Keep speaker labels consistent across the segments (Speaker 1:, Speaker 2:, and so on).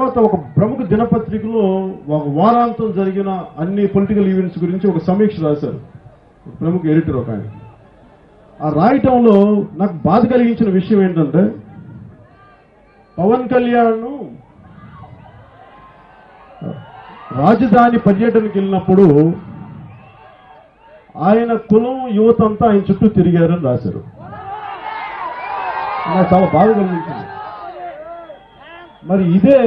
Speaker 1: తర్వాత ఒక ప్రముఖ దినపత్రికలో ఒక వారాంతం జరిగిన అన్ని పొలిటికల్ ఈవెంట్స్ గురించి ఒక సమీక్ష రాశారు ప్రముఖ ఎడిటర్ ఒక ఆయన. ఆ రాయటంలో నాకు బాధ కలిగించిన విషయం ఏంటంటే పవన్ కళ్యాణ్ రాజధాని పర్యటనకి వెళ్ళినప్పుడు ఆయన కులం యువత అంతా ఆయన చుట్టూ తిరిగారని రాశారు. నాకు చాలా బాధ కలిగించింది. మరి ఇదే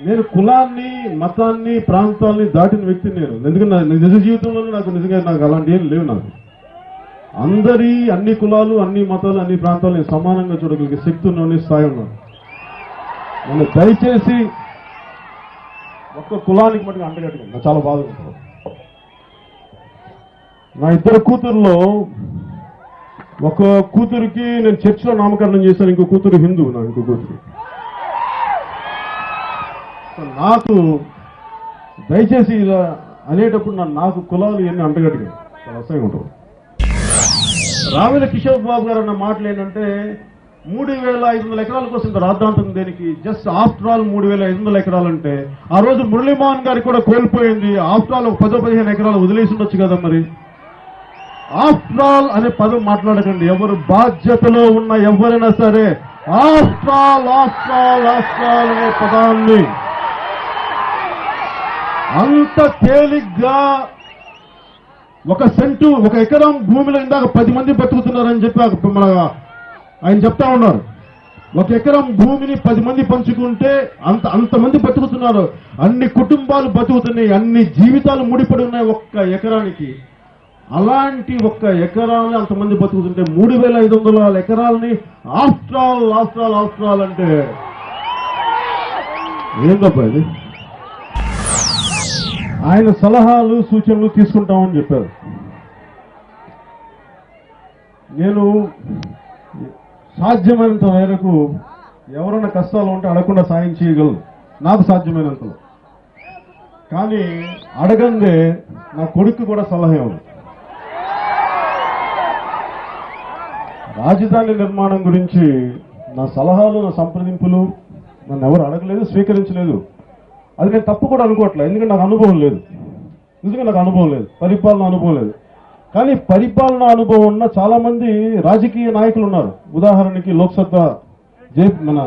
Speaker 1: నేను కులాన్ని మతాన్ని ప్రాంతాలని దాటిన వ్యక్తిని నేను. ఎందుకంటే నిజ జీవితంలోనే నాకు అలాంటి ఏం లేవు. నాకు అన్ని కులాలు అన్ని మతాలు అన్ని ప్రాంతాలు నేను సమానంగా చూడగలిగే శక్తి ఉన్న స్థాయి ఉన్నాను. నన్ను దయచేసి ఒక్క కులానికి మటుకు అంటగట్టుగా నాకు చాలా బాధ ఉంటుంది. నా ఇద్దరు కూతురులో ఒక కూతురికి నేను చర్చిలో నామకరణం చేశాను, ఇంకో కూతురు హిందూ. నా ఇంకో కూతురు నాకు దయచేసి ఇలా అనేటప్పుడు నాకు కులాలు ఎన్ని అంటగట్టుగా చాలా అసహ్యం ఉంటుంది. రావెల కిషోర్ బాబు గారు అన్న మాటలు ఏంటంటే 3,500 ఎకరాల కోసం రాద్ధాంతం దేనికి? జస్ట్ ఆఫ్టర్ ఆల్ 3,500 ఎకరాలంటే ఆ రోజు మురళీమోహన్ గారికి కూడా కోల్పోయింది. ఆఫ్టర్ ఆల్ ఒక 10-15 ఎకరాలు వదిలేసి ఉండొచ్చు కదా. మరి ఆఫ్టర్ ఆల్ అనే పదం మాట్లాడకండి. ఎవరు బాధ్యతలో ఉన్న ఎవరైనా సరే ఆఫ్టర్ ఆల్ అనే పదాన్ని అంత తేలిగ్గా ఒక సెంటు ఒక ఎకరం భూమిలో ఇందాక 10 మంది బతుకుతున్నారని చెప్పి ఆయన చెప్తా ఉన్నారు. ఒక ఎకరం భూమిని 10 మంది పంచుకుంటే అంతమంది బతుకుతున్నారు. అన్ని కుటుంబాలు బతుకుతున్నాయి, అన్ని జీవితాలు ముడిపడి ఉన్నాయి ఒక్క ఎకరానికి. అలాంటి ఒక్క ఎకరాన్ని అంతమంది బతుకుతుంటే 3,500 ఎకరాలని ఆఫ్టర్ ఆల్ అంటే ఏం తప్ప ఇది? ఆయన సలహాలు సూచనలు తీసుకుంటామని చెప్పారు. నేను సాధ్యమైనంత మేరకు ఎవరైనా కష్టాలు ఉంటే అడగకుండా సాయం చేయగలను, నాకు సాధ్యమైనంతలో. కానీ అడగందే నా కొడుకు కూడా సలహా ఇవ్వను. రాజధాని నిర్మాణం గురించి నా సలహాలు నా సంప్రదింపులు నన్ను ఎవరు అడగలేదు, స్వీకరించలేదు. అది నేను తప్పు కూడా అనుకోవట్లేదు, ఎందుకంటే నాకు అనుభవం లేదు. పరిపాలన అనుభవం లేదు. కానీ పరిపాలన అనుభవం ఉన్న చాలా మంది రాజకీయ నాయకులు ఉన్నారు. ఉదాహరణకి లోక్సత్తా మన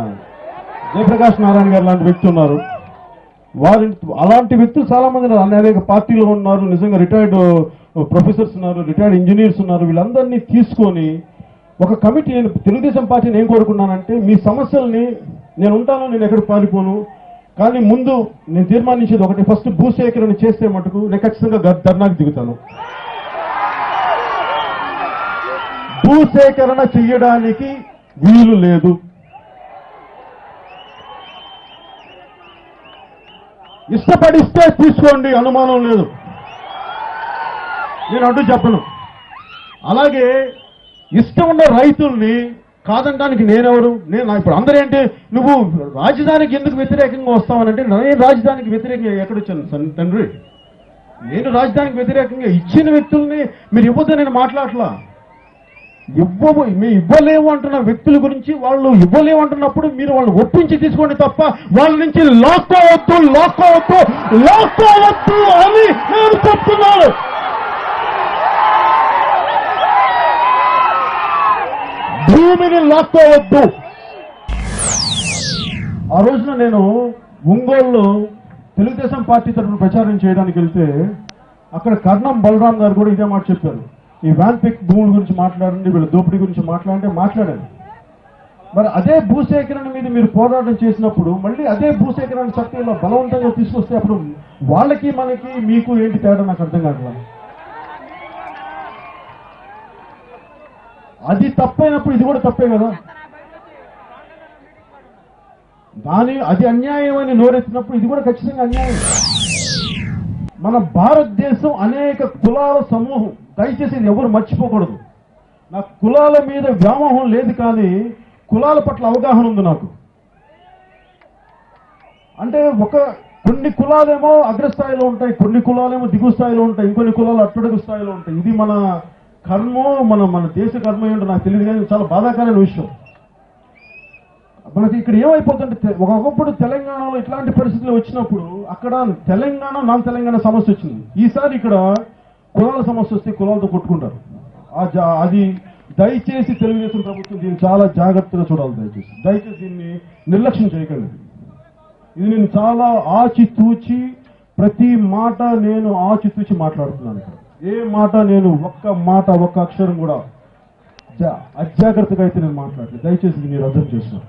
Speaker 1: జయప్రకాష్ నారాయణ గారు లాంటి వ్యక్తి ఉన్నారు. అలాంటి వ్యక్తులు చాలా మంది అనేక పార్టీలో ఉన్నారు. నిజంగా రిటైర్డ్ ప్రొఫెసర్స్ ఉన్నారు, రిటైర్డ్ ఇంజనీర్స్ ఉన్నారు. వీళ్ళందరినీ తీసుకొని ఒక కమిటీ, నేను తెలుగుదేశం పార్టీని ఏం కోరుకున్నానంటే, మీ సమస్యల్ని నేను ఉంటాను, నేను ఎక్కడికి పారిపోను. కానీ ముందు నేను తీర్మానించేది ఒకటి, ఫస్ట్ భూసేకరణ చేస్తే మటుకు నేను ఖచ్చితంగా ధర్నాకి దిగుతాను. భూసేకరణ చెయ్యడానికి వీలు లేదు. ఇష్టపడిస్తే తీసుకోండి, అనుమానం లేదు, నేను అంటూ చెప్పను. అలాగే ఇష్టం ఉన్న రైతుల్ని కాదనడానికి నేనెవరు? ఇప్పుడు అందరేంటి, నువ్వు రాజధానికి ఎందుకు వ్యతిరేకంగా వస్తావనంటే, నేను రాజధానికి వ్యతిరేకంగా ఎక్కడొచ్చాను తండ్రి? నేను రాజధానికి వ్యతిరేకంగా ఇచ్చిన వ్యక్తుల్ని మీరు ఇవ్వద్దు నేను మాట్లాడలా. ఇవ్వలేము అంటున్న వ్యక్తుల గురించి, వాళ్ళు ఇవ్వలేము అంటున్నప్పుడు మీరు వాళ్ళు ఒప్పించి తీసుకోండి తప్ప వాళ్ళ నుంచి లాక్కోవద్దు అని నేను చెప్తున్నాను. భూమిని లాక్కోవద్దు. ఆ రోజున నేను ఒంగోలులో తెలుగుదేశం పార్టీ తరఫున ప్రచారం చేయడానికి వెళ్తే అక్కడ కర్ణం బలరాం గారు కూడా ఇదే మాట చెప్పారు. ఈ వ్యాన్ పిక్ భూముల గురించి మాట్లాడండి, వీళ్ళ దోపిడీ గురించి మాట్లాడాను. మరి అదే భూసేకరణ మీద మీరు పోరాటం చేసినప్పుడు మళ్ళీ అదే భూసేకరణ చట్టంలో బలవంతంగా తీసుకొస్తే అప్పుడు వాళ్ళకి మనకి మీకు ఏంటి తేడా నాకు అర్థం కావట్లేదు. అది తప్పైనప్పుడు ఇది కూడా తప్పే కదా. అది అన్యాయం అని నోరెత్తినప్పుడు ఇది కూడా ఖచ్చితంగా అన్యాయం. మన భారతదేశం అనేక కులాల సమూహం, దయచేసి ఎవరు మర్చిపోకూడదు. నాకు కులాల మీద వ్యామోహం లేదు, కానీ కులాల పట్ల అవగాహన ఉంది నాకు. అంటే కొన్ని కులాలేమో అగ్రస్థాయిలో ఉంటాయి, కొన్ని కులాలేమో దిగు స్థాయిలో ఉంటాయి, ఇంకొన్ని కులాలు అట్టడుగు స్థాయిలో ఉంటాయి. ఇది మన కర్మో మన దేశ కర్మ ఏంటో నాకు తెలియదు, కానీ చాలా బాధాకరమైన విషయం. మనకి ఇక్కడ ఏమైపోతుంటే ఒకప్పుడు తెలంగాణలో ఇట్లాంటి పరిస్థితులు వచ్చినప్పుడు అక్కడ తెలంగాణ నాన్ తెలంగాణ సమస్య వచ్చింది. ఈసారి ఇక్కడ కులాల సమస్య వస్తే కులాలతో కొట్టుకుంటారు. అది దయచేసి తెలుగుదేశం ప్రభుత్వం దీన్ని చాలా జాగ్రత్తగా చూడాలి. దయచేసి దీన్ని నిర్లక్ష్యం చేయకండి. ఇది నేను చాలా ఆచితూచి ప్రతి మాట నేను ఆచితూచి మాట్లాడుతున్నాను. ఏ మాట నేను ఒక్క అక్షరం కూడా అజాగ్రత్తగా అయితే నేను మాట్లాడలేదు. దయచేసి మీరు అర్థం చేస్తున్నారు.